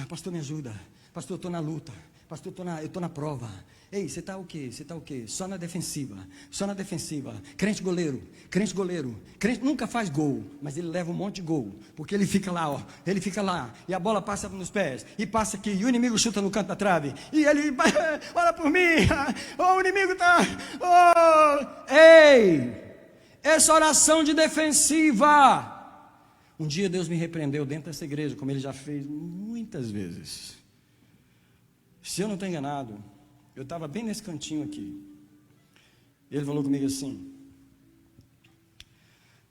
Pastor, me ajuda. Pastor, eu estou na luta. pastor, eu estou na prova. Ei, você está o quê? Você está o quê? Só na defensiva, só na defensiva. Crente goleiro, crente nunca faz gol, mas ele leva um monte de gol, porque ele fica lá, ele fica lá, e a bola passa nos pés, e passa aqui, e o inimigo chuta no canto da trave, e ele, ora por mim, o inimigo está, ei, essa oração de defensiva. Um dia Deus me repreendeu dentro dessa igreja, como Ele já fez muitas vezes. Se eu não estou enganado, eu estava bem nesse cantinho aqui. Ele falou comigo assim: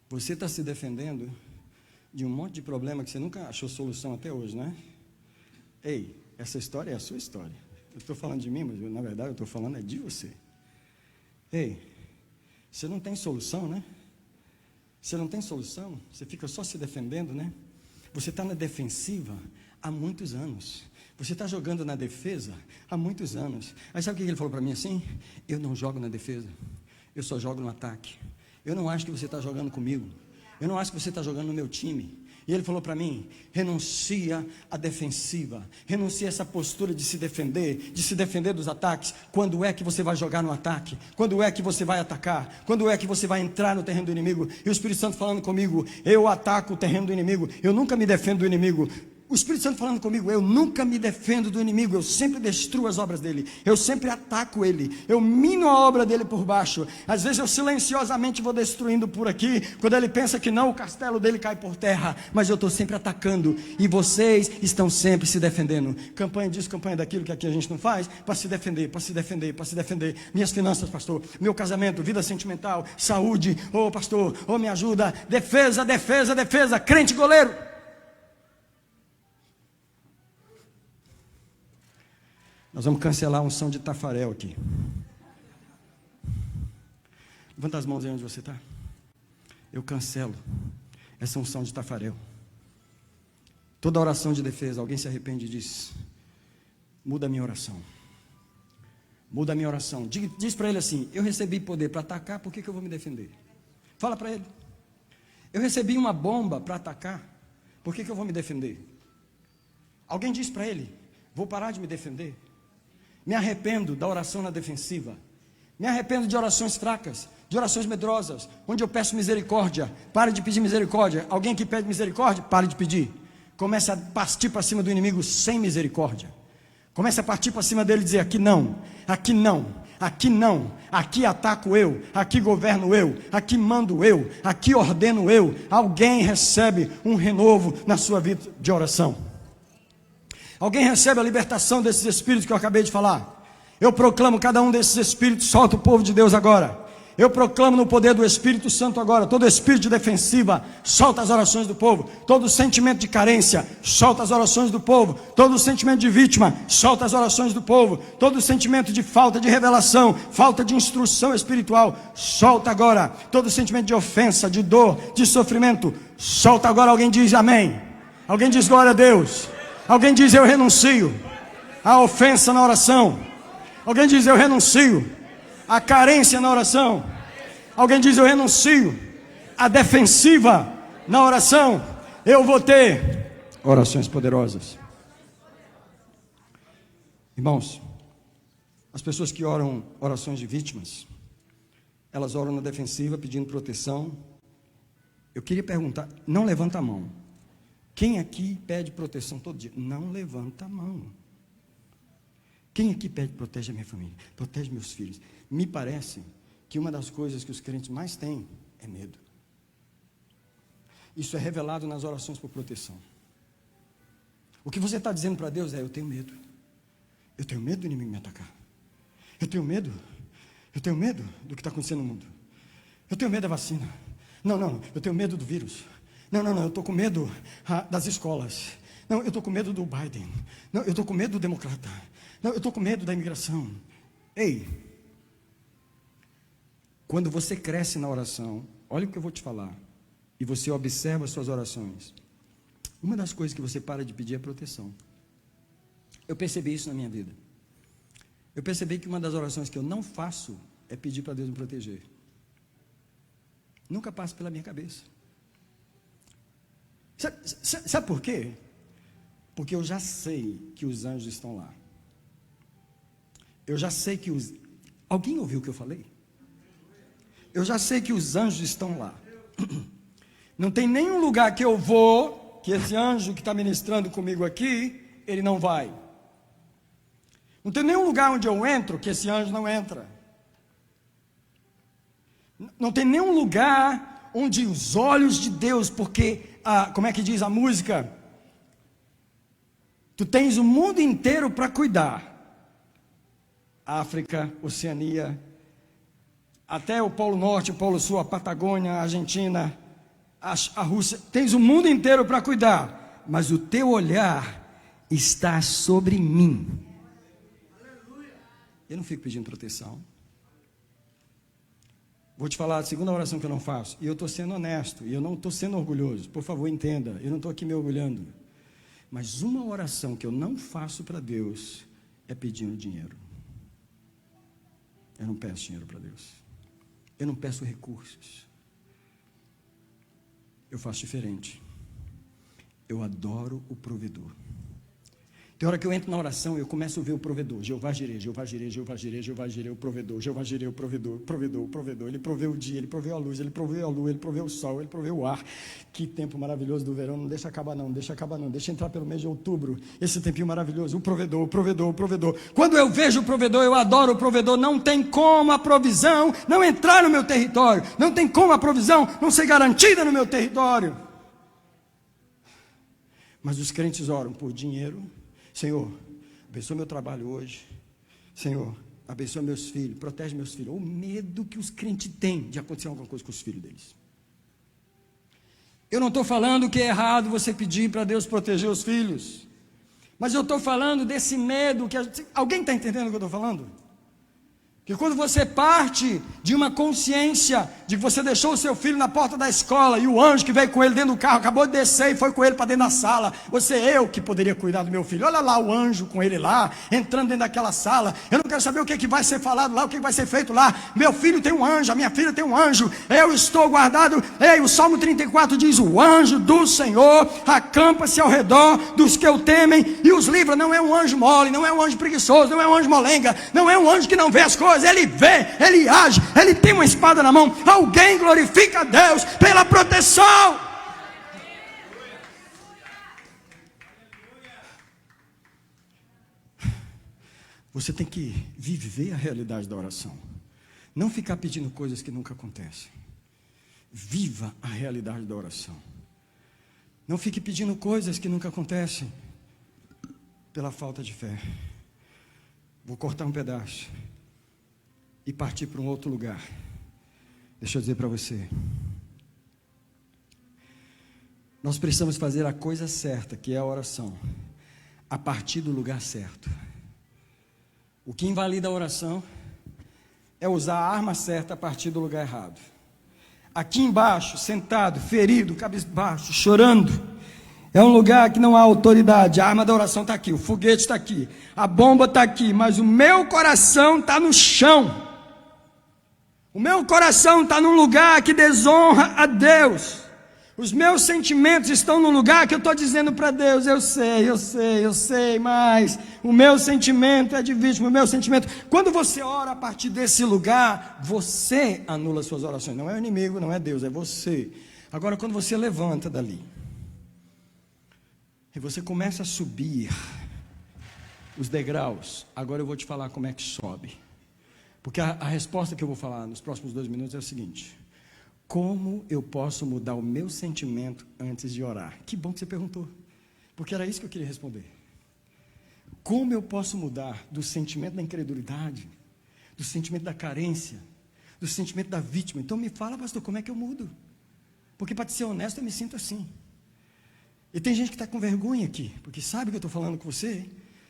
você está se defendendo de um monte de problema que você nunca achou solução até hoje, né? Ei, essa história é a sua história. Eu estou falando de mim, mas na verdade eu estou falando é de você. Ei, você não tem solução, né? Você não tem solução, você fica só se defendendo, né? Você está na defensiva há muitos anos. Você está jogando na defesa há muitos anos. Aí sabe o que ele falou para mim assim? Eu não jogo na defesa, eu só jogo no ataque. Eu não acho que você está jogando comigo. Eu não acho que você está jogando no meu time. E ele falou para mim: renuncia à defensiva, renuncia a essa postura de se defender dos ataques. Quando é que você vai jogar no ataque? Quando é que você vai atacar? Quando é que você vai entrar no terreno do inimigo? E o Espírito Santo falando comigo: eu ataco o terreno do inimigo, eu nunca me defendo do inimigo. O Espírito Santo falando comigo: eu nunca me defendo do inimigo, eu sempre destruo as obras dele, eu sempre ataco ele, eu mino a obra dele por baixo. Às vezes eu silenciosamente vou destruindo por aqui, quando ele pensa que não, o castelo dele cai por terra, mas eu estou sempre atacando, e vocês estão sempre se defendendo. Campanha disso, campanha daquilo que aqui a gente não faz, para se defender, para se defender, para se defender. Minhas finanças, pastor, meu casamento, vida sentimental, saúde, pastor, me ajuda, defesa, defesa, defesa, crente goleiro. Nós vamos cancelar a unção de Tafarel aqui. Levanta as mãos aí onde você está. Eu cancelo essa unção de Tafarel. Toda oração de defesa, alguém se arrepende e diz: muda a minha oração. Muda a minha oração. Diz para ele assim: eu recebi poder para atacar, por que eu vou me defender? Fala para ele: eu recebi uma bomba para atacar, por que eu vou me defender? Alguém diz para ele: vou parar de me defender. Me arrependo da oração na defensiva. Me arrependo de orações fracas, de orações medrosas, onde eu peço misericórdia. Pare de pedir misericórdia. Alguém que pede misericórdia, pare de pedir. Comece a partir para cima do inimigo sem misericórdia. Comece a partir para cima dele e dizer: aqui não, aqui não, aqui não, aqui ataco eu, aqui governo eu, aqui mando eu, aqui ordeno eu. Alguém recebe um renovo na sua vida de oração. Alguém recebe a libertação desses espíritos que eu acabei de falar. Eu proclamo cada um desses espíritos, solta o povo de Deus agora. Eu proclamo no poder do Espírito Santo agora, todo espírito de defensiva, solta as orações do povo. Todo sentimento de carência, solta as orações do povo. Todo sentimento de vítima, solta as orações do povo. Todo sentimento de falta de revelação, falta de instrução espiritual, solta agora. Todo sentimento de ofensa, de dor, de sofrimento, solta agora. Alguém diz amém. Alguém diz glória a Deus. Alguém diz: eu renuncio à ofensa na oração. Alguém diz: eu renuncio à carência na oração. Alguém diz: eu renuncio à defensiva na oração. Eu vou ter orações poderosas. Irmãos, as pessoas que oram orações de vítimas, elas oram na defensiva pedindo proteção. Eu queria perguntar, não levanta a mão. Quem aqui pede proteção todo dia? Não levanta a mão. Quem aqui pede: protege a minha família, protege meus filhos? Me parece que uma das coisas que os crentes mais têm é medo. Isso é revelado nas orações por proteção. O que você está dizendo para Deus é: eu tenho medo. Eu tenho medo do inimigo me atacar. Eu tenho medo do que está acontecendo no mundo. Eu tenho medo da vacina. Não, eu tenho medo do vírus. Não, eu estou com medo das escolas. Não, eu estou com medo do Biden. Não, eu estou com medo do democrata. Não, eu estou com medo da imigração. Ei, quando você cresce na oração, olha o que eu vou te falar, e você observa as suas orações, uma das coisas que você para de pedir é proteção. Eu percebi isso na minha vida. Eu percebi que uma das orações que eu não faço é pedir para Deus me proteger. Nunca passa pela minha cabeça. Sabe por quê? Porque eu já sei que os anjos estão lá. Eu já sei que os... Alguém ouviu o que eu falei? Eu já sei que os anjos estão lá. Não tem nenhum lugar que eu vou, que esse anjo que está ministrando comigo aqui, ele não vai. Não tem nenhum lugar onde eu entro, que esse anjo não entra. Não tem nenhum lugar onde os olhos de Deus, porque, como é que diz a música? Tu tens o mundo inteiro para cuidar. África, Oceania, até o Polo Norte, o Polo Sul, a Patagônia, a Argentina, a Rússia. Tens o mundo inteiro para cuidar, mas o teu olhar está sobre mim. Eu não fico pedindo proteção. Vou te falar a segunda oração que eu não faço, e eu estou sendo honesto, e eu não estou sendo orgulhoso, por favor entenda, eu não estou aqui me orgulhando, mas uma oração que eu não faço para Deus, é pedindo dinheiro. Eu não peço dinheiro para Deus, eu não peço recursos, eu faço diferente, eu adoro o provedor. Tem hora que eu entro na oração e eu começo a ver o provedor. Jeová Jireh, Jeová Jireh, Jeová Jireh, Jeová Jireh, o provedor. Jeová Jireh, o provedor, provedor, provedor. Ele proveu o dia, ele proveu a luz, ele proveu a lua, ele proveu o sol, ele proveu o ar. Que tempo maravilhoso do verão. Não deixa acabar não, deixa acabar não. Deixa entrar pelo mês de outubro. Esse tempinho maravilhoso. O provedor, o provedor, o provedor. Quando eu vejo o provedor, eu adoro o provedor. Não tem como a provisão não entrar no meu território. Não tem como a provisão não ser garantida no meu território. Mas os crentes oram por dinheiro. Senhor, abençoa meu trabalho hoje. Senhor, abençoa meus filhos, protege meus filhos. O medo que os crentes têm de acontecer alguma coisa com os filhos deles. Eu não estou falando que é errado você pedir para Deus proteger os filhos, mas eu estou falando desse medo que... Alguém está entendendo o que eu estou falando? Que quando você parte de uma consciência de que você deixou o seu filho na porta da escola e o anjo que veio com ele dentro do carro acabou de descer e foi com ele para dentro da sala, eu que poderia cuidar do meu filho, olha lá o anjo com ele lá, entrando dentro daquela sala, eu não quero saber o que vai ser falado lá, o que vai ser feito lá, meu filho tem um anjo, a minha filha tem um anjo, eu estou guardado. Ei, o Salmo 34 diz, o anjo do Senhor acampa-se ao redor dos que o temem e os livra. Não é um anjo mole, não é um anjo preguiçoso, não é um anjo molenga, não é um anjo que não vê as coisas. Ele vê, ele age, ele tem uma espada na mão. Alguém glorifica a Deus pela proteção. Você tem que viver a realidade da oração, não ficar pedindo coisas que nunca acontecem. Viva a realidade da oração. Não fique pedindo coisas que nunca acontecem pela falta de fé. Vou cortar um pedaço e partir para um outro lugar. Deixa eu dizer para você, nós precisamos fazer a coisa certa, que é a oração, a partir do lugar certo. O que invalida a oração é usar a arma certa a partir do lugar errado. Aqui embaixo, sentado, ferido, cabisbaixo, chorando, é um lugar que não há autoridade. A arma da oração está aqui, o foguete está aqui, a bomba está aqui, mas o meu coração está no chão. O meu coração está num lugar que desonra a Deus. Os meus sentimentos estão no lugar que eu estou dizendo para Deus, eu sei, mas o meu sentimento é de vítima, o meu sentimento... Quando você ora a partir desse lugar, você anula suas orações. Não é o inimigo, não é Deus, é você. Agora, quando você levanta dali, e você começa a subir os degraus, agora eu vou te falar como é que sobe. Porque a resposta que eu vou falar nos próximos 2 minutos é o seguinte: como eu posso mudar o meu sentimento antes de orar? Que bom que você perguntou, porque era isso que eu queria responder. Como eu posso mudar do sentimento da incredulidade, do sentimento da carência, do sentimento da vítima? Então me fala, pastor, como é que eu mudo? Porque para ser honesto eu me sinto assim. E tem gente que está com vergonha aqui, porque sabe que eu estou falando com você.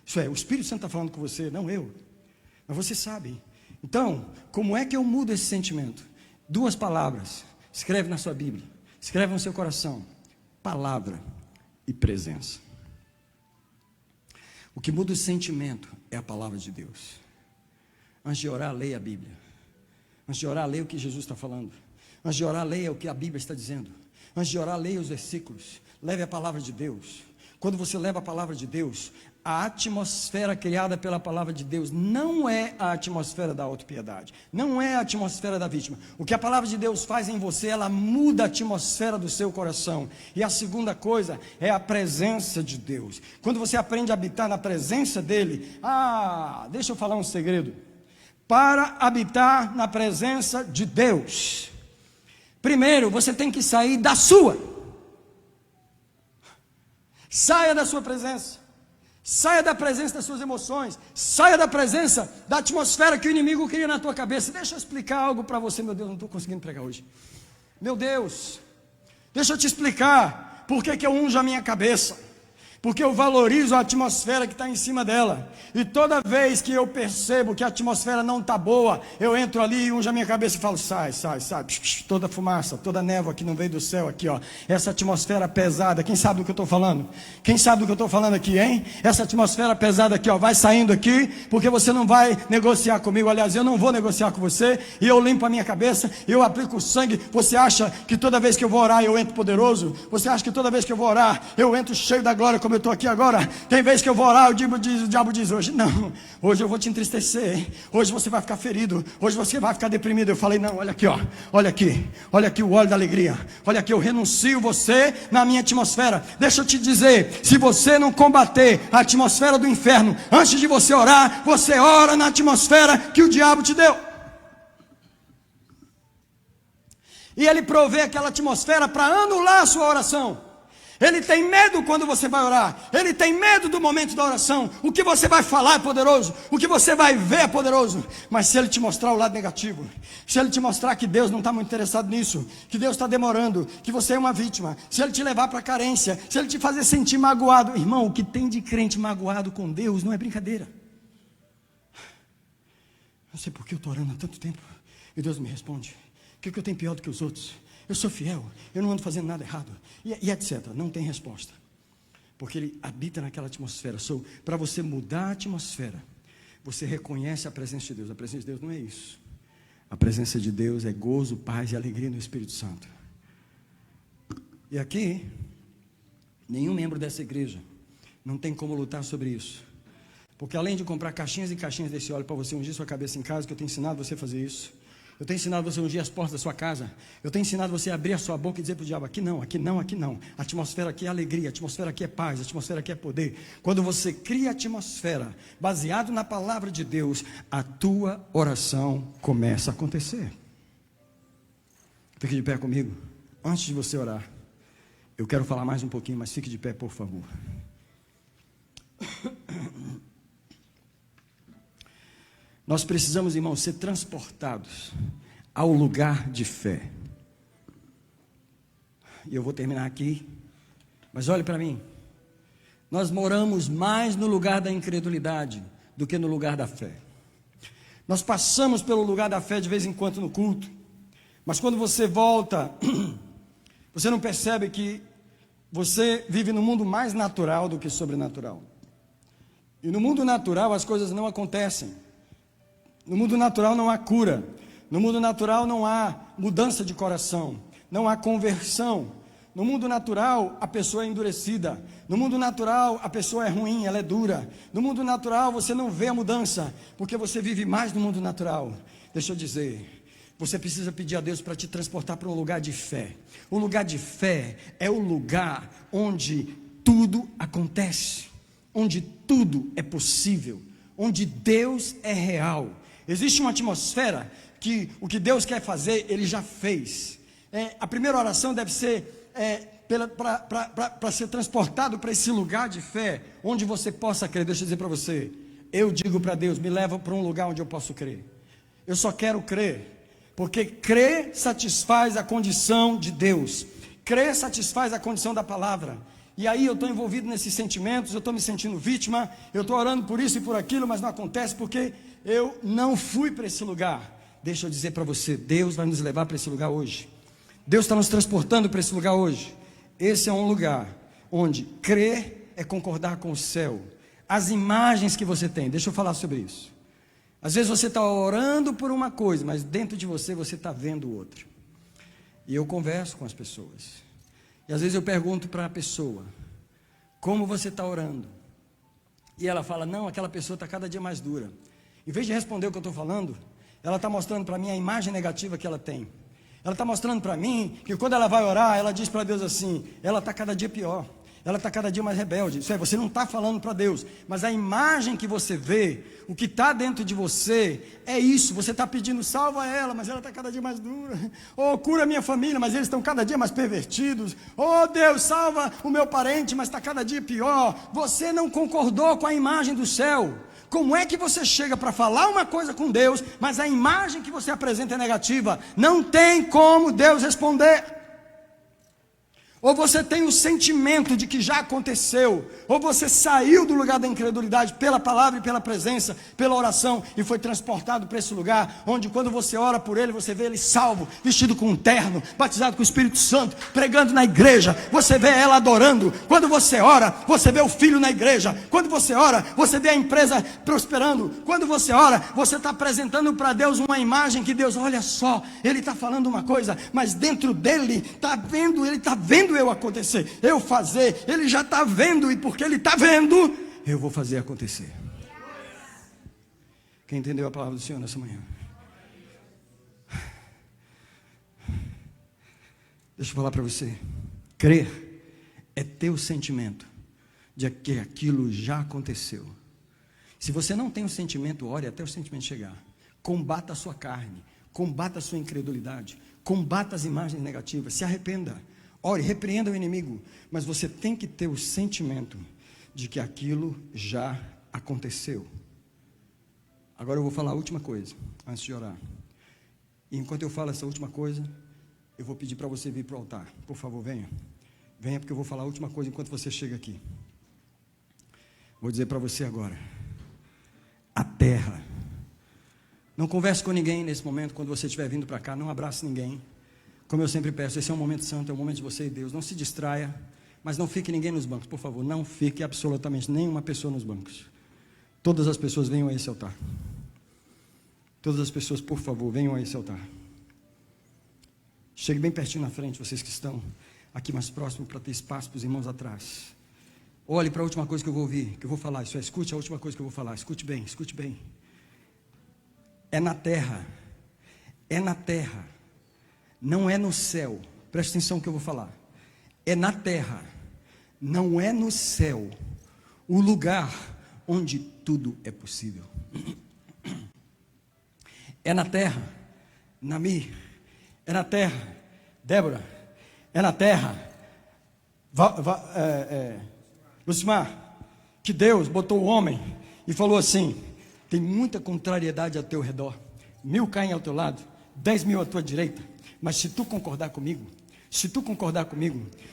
Isso é, o Espírito Santo está falando com você, não eu. Mas você sabe. Então, como é que eu mudo esse sentimento? 2 palavras, escreve na sua Bíblia, escreve no seu coração: palavra e presença. O que muda o sentimento é a palavra de Deus. Antes de orar, leia a Bíblia. Antes de orar, leia o que Jesus está falando. Antes de orar, leia o que a Bíblia está dizendo. Antes de orar, leia os versículos. Leve a palavra de Deus. quando você leva a palavra de Deus, a atmosfera criada pela palavra de Deus não é a atmosfera da autopiedade, não é a atmosfera da vítima. O que a palavra de Deus faz em você, ela muda a atmosfera do seu coração. E a segunda coisa é a presença de Deus. Quando você aprende a habitar na presença dele, deixa eu falar um segredo. Para habitar na presença de Deus, primeiro você tem que sair da sua. Saia da sua presença. Saia da presença das suas emoções. Saia da presença da atmosfera que o inimigo cria na tua cabeça. Deixa eu explicar algo para você, meu Deus, não estou conseguindo pregar hoje. Meu Deus, deixa eu te explicar por que eu unjo a minha cabeça. Porque eu valorizo a atmosfera que está em cima dela. E toda vez que eu percebo que a atmosfera não está boa, eu entro ali e unjo a minha cabeça e falo, sai, toda fumaça, toda névoa que não veio do céu aqui, ó. Essa atmosfera pesada, quem sabe do que eu estou falando? Quem sabe do que eu estou falando aqui, hein? Essa atmosfera pesada aqui, ó, vai saindo aqui, porque você não vai negociar comigo. Aliás, eu não vou negociar com você, e eu limpo a minha cabeça, eu aplico o sangue. Você acha que toda vez que eu vou orar, eu entro poderoso? Você acha que toda vez que eu vou orar, eu entro cheio da glória, como eu estou aqui agora? Tem vez que eu vou orar, o diabo diz, hoje não, hoje eu vou te entristecer, hoje você vai ficar ferido, hoje você vai ficar deprimido. Eu falei, não, olha aqui, ó, olha aqui o óleo da alegria, olha aqui, eu renuncio você na minha atmosfera. Deixa eu te dizer, se você não combater a atmosfera do inferno, antes de você orar, você ora na atmosfera que o diabo te deu. E ele provê aquela atmosfera para anular a sua oração. Ele tem medo quando você vai orar. Ele tem medo do momento da oração. O que você vai falar é poderoso. O que você vai ver é poderoso. Mas se ele te mostrar o lado negativo, se ele te mostrar que Deus não está muito interessado nisso, que Deus está demorando, que você é uma vítima, se ele te levar para a carência, se ele te fazer sentir magoado, irmão, o que tem de crente magoado com Deus não é brincadeira. Não sei por que eu estou orando há tanto tempo e Deus me responde. O que eu tenho pior do que os outros? Eu sou fiel, eu não ando fazendo nada errado, e etc. Não tem resposta, porque ele habita naquela atmosfera. Para você mudar a atmosfera, você reconhece a presença de Deus. A presença de Deus não é isso. A presença de Deus é gozo, paz e alegria no Espírito Santo. E aqui, nenhum membro dessa igreja não tem como lutar sobre isso, porque além de comprar caixinhas e caixinhas desse óleo para você ungir sua cabeça em casa, que eu tenho ensinado você a fazer isso, eu tenho ensinado você a ungir as portas da sua casa. Eu tenho ensinado você a abrir a sua boca e dizer para o diabo, aqui não, aqui não, aqui não. A atmosfera aqui é alegria, a atmosfera aqui é paz, a atmosfera aqui é poder. Quando você cria a atmosfera baseado na palavra de Deus, a tua oração começa a acontecer. Fique de pé comigo. Antes de você orar, eu quero falar mais um pouquinho, mas fique de pé, por favor. Nós precisamos, irmãos, ser transportados ao lugar de fé. E eu vou terminar aqui, mas olhe para mim. Nós moramos mais no lugar da incredulidade do que no lugar da fé. Nós passamos pelo lugar da fé de vez em quando no culto, mas quando você volta, você não percebe que você vive no mundo mais natural do que sobrenatural. E no mundo natural as coisas não acontecem. No mundo natural não há cura. No mundo natural não há mudança de coração. Não há conversão. No mundo natural a pessoa é endurecida. No mundo natural a pessoa é ruim, ela é dura. No mundo natural você não vê a mudança, porque você vive mais no mundo natural. Deixa eu dizer, você precisa pedir a Deus para te transportar para um lugar de fé. O lugar de fé é o lugar onde tudo acontece, onde tudo é possível, onde Deus é real. Existe uma atmosfera que o que Deus quer fazer, Ele já fez. A primeira oração deve ser para ser transportado para esse lugar de fé, onde você possa crer. Deixa eu dizer para você, eu digo para Deus, me leva para um lugar onde eu posso crer. Eu só quero crer, porque crer satisfaz a condição de Deus. Crer satisfaz a condição da palavra. E aí eu estou envolvido nesses sentimentos, eu estou me sentindo vítima, eu estou orando por isso e por aquilo, mas não acontece porque eu não fui para esse lugar. Deixa eu dizer para você, Deus vai nos levar para esse lugar hoje. Deus está nos transportando para esse lugar hoje. Esse é um lugar onde crer é concordar com o céu. As imagens que você tem, deixa eu falar sobre isso. Às vezes você está orando por uma coisa, mas dentro de você está vendo outra. E eu converso com as pessoas. E às vezes eu pergunto para a pessoa, como você está orando. E ela fala, não, aquela pessoa está cada dia mais dura. Em vez de responder o que eu estou falando, ela está mostrando para mim a imagem negativa que ela tem. Ela está mostrando para mim que quando ela vai orar, ela diz para Deus assim, ela está cada dia pior. Ela está cada dia mais rebelde. Isso é, você não está falando para Deus, mas a imagem que você vê, o que está dentro de você, é isso. Você está pedindo, salva ela, mas ela está cada dia mais dura. Oh, cura a minha família, mas eles estão cada dia mais pervertidos. Oh, Deus, salva o meu parente, mas está cada dia pior. Você não concordou com a imagem do céu. Como é que você chega para falar uma coisa com Deus, mas a imagem que você apresenta é negativa? Não tem como Deus responder. Ou você tem o sentimento de que já aconteceu, ou você saiu do lugar da incredulidade pela palavra e pela presença, pela oração, e foi transportado para esse lugar, onde quando você ora por ele, você vê ele salvo, vestido com um terno, batizado com o Espírito Santo, pregando na igreja, você vê ela adorando. Quando você ora, você vê o filho na igreja. Quando você ora, você vê a empresa prosperando. Quando você ora, você está apresentando para Deus uma imagem que Deus, olha só, ele está falando uma coisa, mas dentro dele, está vendo, ele está vendo eu acontecer, eu fazer, ele já está vendo, e porque ele está vendo, eu vou fazer acontecer. Quem entendeu a palavra do Senhor nessa manhã? Deixa eu falar para você, crer é ter o sentimento de que aquilo já aconteceu. Se você não tem o sentimento, ore até o sentimento chegar. Combata a sua carne, combata a sua incredulidade, combata as imagens negativas, se arrependa. Ore, repreenda o inimigo, mas você tem que ter o sentimento de que aquilo já aconteceu. Agora eu vou falar a última coisa, antes de orar. E enquanto eu falo essa última coisa, eu vou pedir para você vir para o altar. Por favor, venha. Venha, porque eu vou falar a última coisa enquanto você chega aqui. Vou dizer para você agora. A terra. Não converse com ninguém nesse momento, quando você estiver vindo para cá, não abrace ninguém. Como eu sempre peço, esse é um momento santo, é um momento de você e Deus. Não se distraia, mas não fique ninguém nos bancos, por favor. Não fique absolutamente nenhuma pessoa nos bancos. Todas as pessoas venham a esse altar. Todas as pessoas, por favor, venham a esse altar. Chegue bem pertinho na frente, vocês que estão aqui mais próximos, para ter espaço para os irmãos atrás. Olhe para a última coisa que eu vou ouvir, que eu vou falar. Isso é, escute a última coisa que eu vou falar. Escute bem, escute bem. É na terra. É na terra. Não é no céu, preste atenção no que eu vou falar. É na terra, não é no céu, o lugar onde tudo é possível. É na terra, Nami, é na terra, Débora, é na terra, Lucimar, que Deus botou o homem e falou assim: tem muita contrariedade ao teu redor, 1000 caem ao teu lado, 10.000 à tua direita. Mas se tu concordar comigo,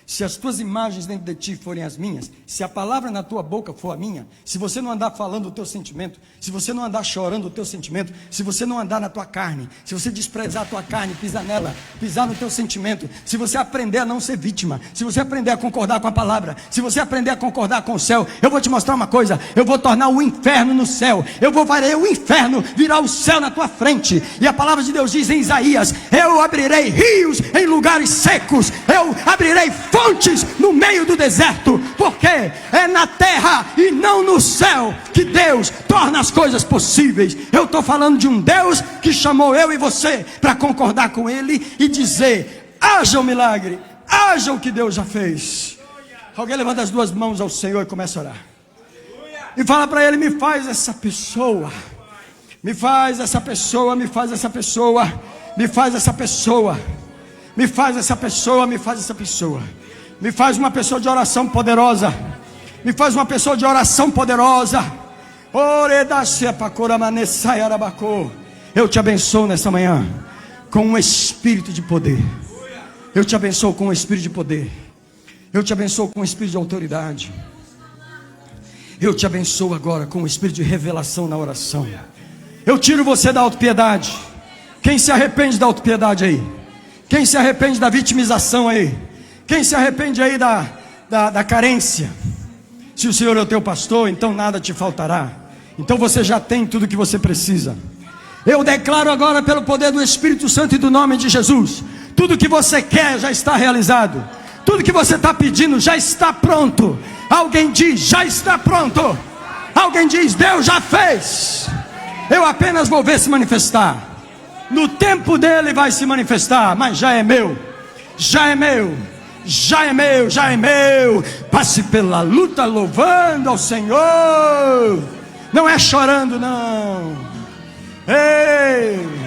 se as tuas imagens dentro de ti forem as minhas, se a palavra na tua boca for a minha, se você não andar falando o teu sentimento, se você não andar chorando o teu sentimento, se você não andar na tua carne, se você desprezar a tua carne, pisar nela, pisar no teu sentimento, se você aprender a não ser vítima, se você aprender a concordar com a palavra, se você aprender a concordar com o céu, eu vou te mostrar uma coisa, eu vou tornar o inferno no céu, eu vou fazer o inferno virar o céu na tua frente. E a palavra de Deus diz em Isaías: eu abrirei rios em lugares secos, eu abrirei fontes no meio do deserto, porque é na terra e não no céu que Deus torna as coisas possíveis. Eu estou falando de um Deus que chamou eu e você para concordar com Ele e dizer: haja o milagre, haja o que Deus já fez. Alguém levanta as duas mãos ao Senhor e começa a orar e fala para Ele: me faz essa pessoa, me faz essa pessoa, me faz essa pessoa, me faz essa pessoa, me faz essa pessoa, me faz essa pessoa. Me faz uma pessoa de oração poderosa. Me faz uma pessoa de oração poderosa. Eu te abençoo nessa manhã com um espírito de poder. Eu te abençoo com um espírito de poder. Eu te abençoo com um espírito de autoridade. Eu te abençoo agora com um espírito de revelação na oração. Eu tiro você da autopiedade. Quem se arrepende da autopiedade aí? Quem se arrepende da vitimização aí? Quem se arrepende aí da carência? Se o Senhor é o teu pastor, então nada te faltará. Então você já tem tudo o que você precisa. Eu declaro agora pelo poder do Espírito Santo e do nome de Jesus: tudo que você quer já está realizado. Tudo que você está pedindo já está pronto. Alguém diz, já está pronto. Alguém diz, Deus já fez. Eu apenas vou ver se manifestar. No tempo dele vai se manifestar, mas já é meu. Já é meu. Já é meu, já é meu. Passe pela luta louvando ao Senhor. Não é chorando, não. Ei!